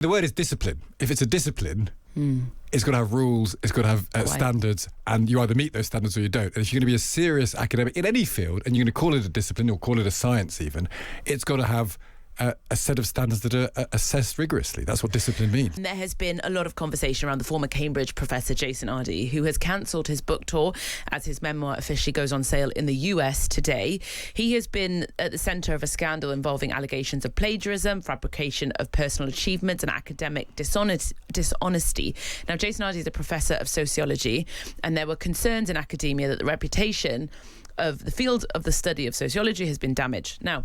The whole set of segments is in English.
The word is discipline. If it's a discipline, it's got to have rules, it's got to have standards, and you either meet those standards or you don't. And if you're going to be a serious academic in any field, and you're going to call it a discipline or call it a science even, it's got to have a set of standards that are assessed rigorously. That's what discipline means. There has been a lot of conversation around the former Cambridge professor Jason Arday, who has cancelled his book tour as his memoir officially goes on sale in the US today. He has been at the centre of a scandal involving allegations of plagiarism, fabrication of personal achievements and academic dishonesty. Now, Jason Arday is a professor of sociology, and there were concerns in academia that the reputation of the field of the study of sociology has been damaged. Now,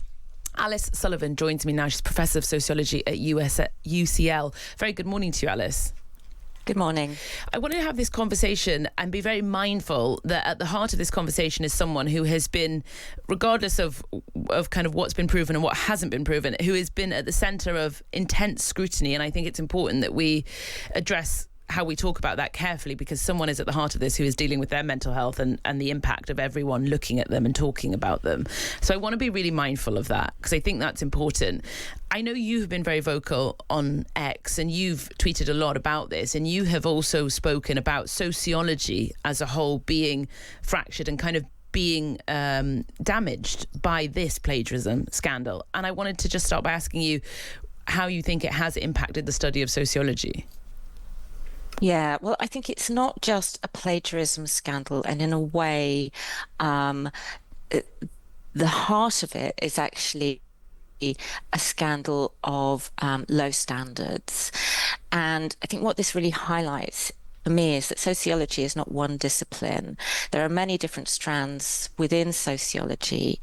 Alice Sullivan joins me now. She's Professor of Sociology at UCL. Very good morning to you, Alice. Good morning. I want to have this conversation and be very mindful that at the heart of this conversation is someone who has been, regardless of kind of what's been proven and what hasn't been proven, who has been at the centre of intense scrutiny. And I think it's important that we address how we talk about that carefully, because someone is at the heart of this who is dealing with their mental health and the impact of everyone looking at them and talking about them. So I want to be really mindful of that, because I think that's important. I know you've been very vocal on X and you've tweeted a lot about this, and you have also spoken about sociology as a whole being fractured and kind of being damaged by this plagiarism scandal. And I wanted to just start by asking you how you think it has impacted the study of sociology. Yeah, well, I think it's not just a plagiarism scandal, and in a way, the heart of it is actually a scandal of low standards. And I think what this really highlights for me is that sociology is not one discipline. There are many different strands within sociology,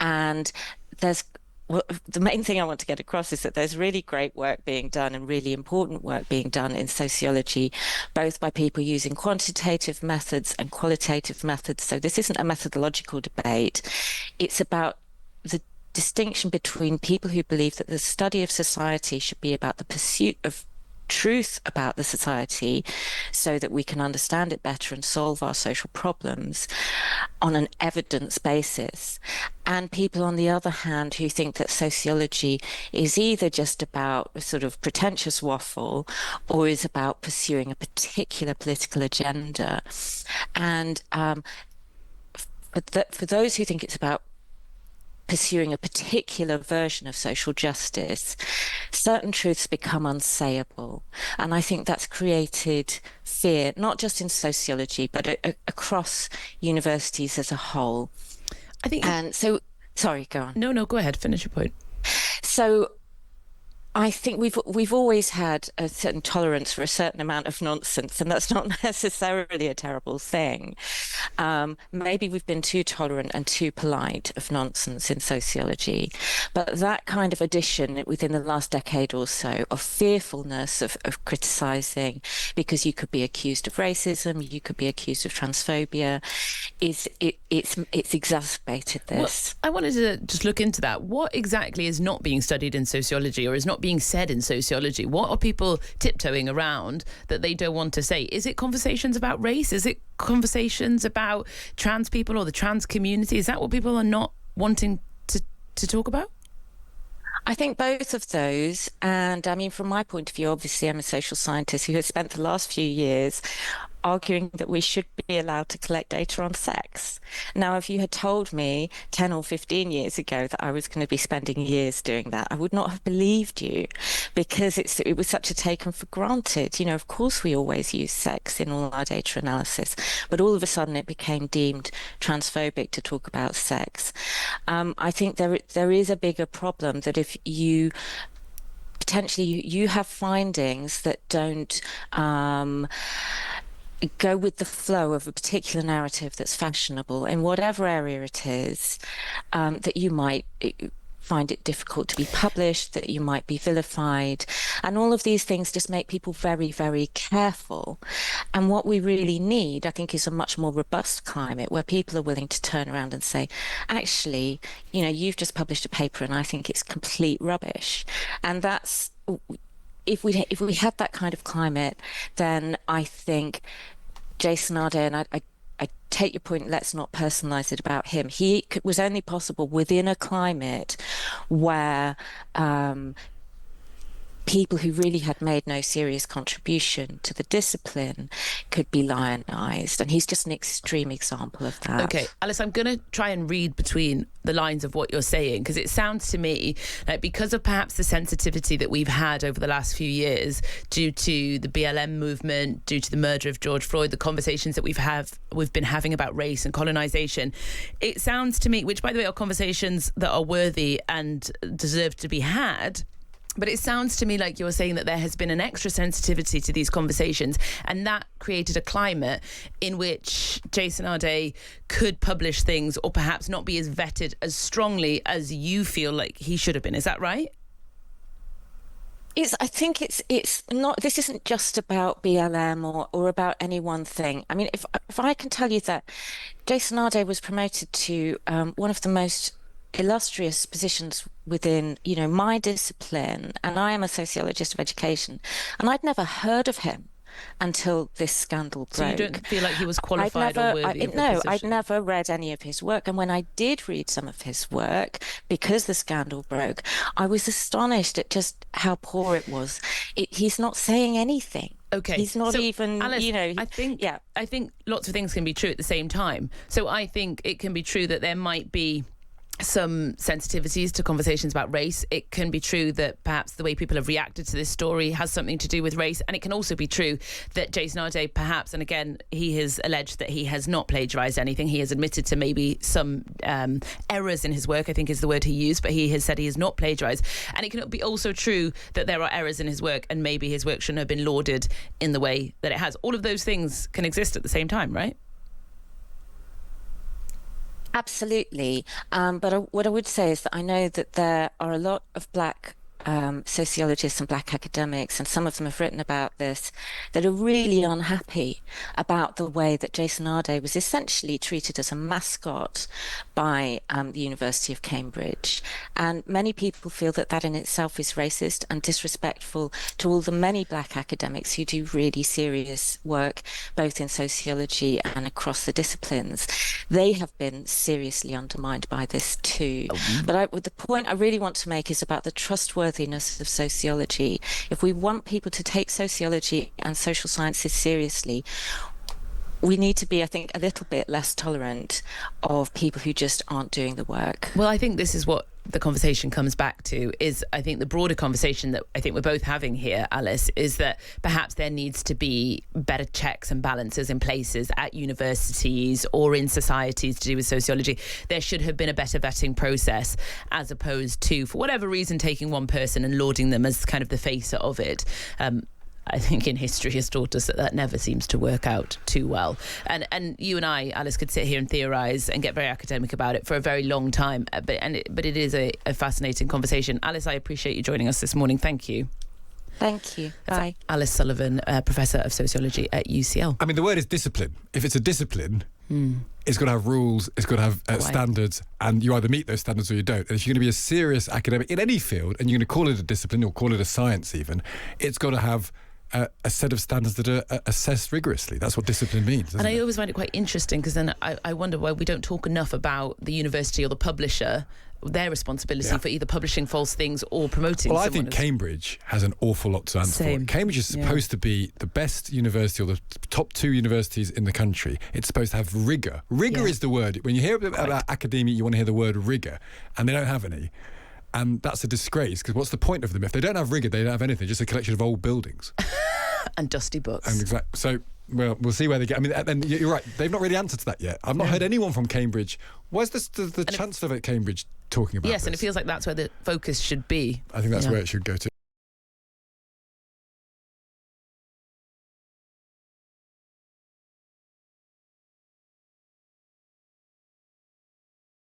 and the main thing I want to get across is that there's really great work being done and really important work being done in sociology, both by people using quantitative methods and qualitative methods. So this isn't a methodological debate. It's about the distinction between people who believe that the study of society should be about the pursuit of truth about the society so that we can understand it better and solve our social problems on an evidence basis, and people on the other hand who think that sociology is either just about a sort of pretentious waffle or is about pursuing a particular political agenda. And for those who think it's about pursuing a particular version of social justice, certain truths become unsayable. And I think that's created fear, not just in sociology, but across universities as a whole. I think. And so, sorry, go on. No, go ahead. Finish your point. So I think we've always had a certain tolerance for a certain amount of nonsense, and that's not necessarily a terrible thing. Maybe we've been too tolerant and too polite of nonsense in sociology, but that kind of addition within the last decade or so of fearfulness of criticising, because you could be accused of racism, you could be accused of transphobia, it's exacerbated this. Well, I wanted to just look into that. What exactly is not being studied in sociology, or is not being said in sociology? What are people tiptoeing around that they don't want to say? Is it conversations about race? Is it conversations about trans people or the trans community? Is that what people are not wanting to talk about? I think both of those. And I mean, from my point of view, obviously, I'm a social scientist who has spent the last few years arguing that we should be allowed to collect data on sex. Now, if you had told me 10 or 15 years ago that I was going to be spending years doing that, I would not have believed you, because it was such a taken for granted. You know, of course, we always use sex in all our data analysis, but all of a sudden it became deemed transphobic to talk about sex. I think there is a bigger problem that if you potentially you have findings that don't go with the flow of a particular narrative that's fashionable in whatever area it is, that you might find it difficult to be published, that you might be vilified. And all of these things just make people very, very careful. And what we really need, I think, is a much more robust climate where people are willing to turn around and say, actually, you know, you've just published a paper and I think it's complete rubbish. And that's... If we had that kind of climate, then I think Jason Arday, and I take your point, let's not personalise it about him. He was only possible within a climate where people who really had made no serious contribution to the discipline could be lionized. And he's just an extreme example of that. Okay, Alice, I'm going to try and read between the lines of what you're saying, because it sounds to me like, because of perhaps the sensitivity that we've had over the last few years due to the BLM movement, due to the murder of George Floyd, the conversations that we've been having about race and colonization, it sounds to me, which by the way are conversations that are worthy and deserve to be had, but it sounds to me like you're saying that there has been an extra sensitivity to these conversations, and that created a climate in which Jason Arday could publish things or perhaps not be as vetted as strongly as you feel like he should have been. Is that right? I think it's not. This isn't just about BLM or about any one thing. I mean, if I can tell you that Jason Arday was promoted to one of the most illustrious positions within, my discipline, and I am a sociologist of education, and I'd never heard of him until this scandal broke. So you don't feel like he was qualified or worthy of the No, position? I'd never read any of his work, and when I did read some of his work, because the scandal broke, I was astonished at just how poor it was. He's not saying anything. Okay, he's not even, Alice, I think lots of things can be true at the same time. So I think it can be true that there might be some sensitivities to conversations about race. It can be true that perhaps the way people have reacted to this story has something to do with race, and it can also be true that Jason Arday perhaps, and again he has alleged that he has not plagiarised anything. He has admitted to maybe some errors in his work, I think is the word he used, but he has said he has not plagiarised. And it can be also true that there are errors in his work and maybe his work shouldn't have been lauded in the way that it has. All of those things can exist at the same time, right? Absolutely. But what I would say is that I know that there are a lot of Black sociologists and Black academics, and some of them have written about this, that are really unhappy about the way that Jason Arday was essentially treated as a mascot by the University of Cambridge. And many people feel that that in itself is racist and disrespectful to all the many Black academics who do really serious work, both in sociology and across the disciplines. They have been seriously undermined by this too. But the point I really want to make is about the trustworthiness of sociology. If we want people to take sociology and social sciences seriously, we need to be, I think, a little bit less tolerant of people who just aren't doing the work. Well, I think this is what the conversation comes back to, is I think the broader conversation that I think we're both having here, Alice, is that perhaps there needs to be better checks and balances in places at universities or in societies to do with sociology. There should have been a better vetting process, as opposed to, for whatever reason, taking one person and lauding them as kind of the face of it. I think in history has taught us that never seems to work out too well. And you and I, Alice, could sit here and theorise and get very academic about it for a very long time. But it is a fascinating conversation. Alice, I appreciate you joining us this morning. Thank you. Thank you. Bye. Alice Sullivan, Professor of Sociology at UCL. I mean, the word is discipline. If it's a discipline, it's got to have rules, it's got to have standards, and you either meet those standards or you don't. And if you're going to be a serious academic in any field, and you're going to call it a discipline or call it a science even, it's got to have a set of standards that are assessed rigorously. That's what discipline means. And I always find it quite interesting, because then I wonder why we don't talk enough about the university or the publisher, their responsibility for either publishing false things or promoting. Well, I think Cambridge has an awful lot to answer for. Cambridge is supposed to be the best university, or the top 2 universities in the country. It's supposed to have rigour. Rigour is the word. When you hear about academia, you want to hear the word rigour, and they don't have any. And that's a disgrace, because what's the point of them? If they don't have rigour, they don't have anything, just a collection of old buildings. And dusty books. And so, well, we'll see where they get. I mean, and you're right, they've not really answered to that yet. I've not heard anyone from Cambridge. Where's the Chancellor at Cambridge talking about this? Yes, and it feels like that's where the focus should be. I think that's where it should go to.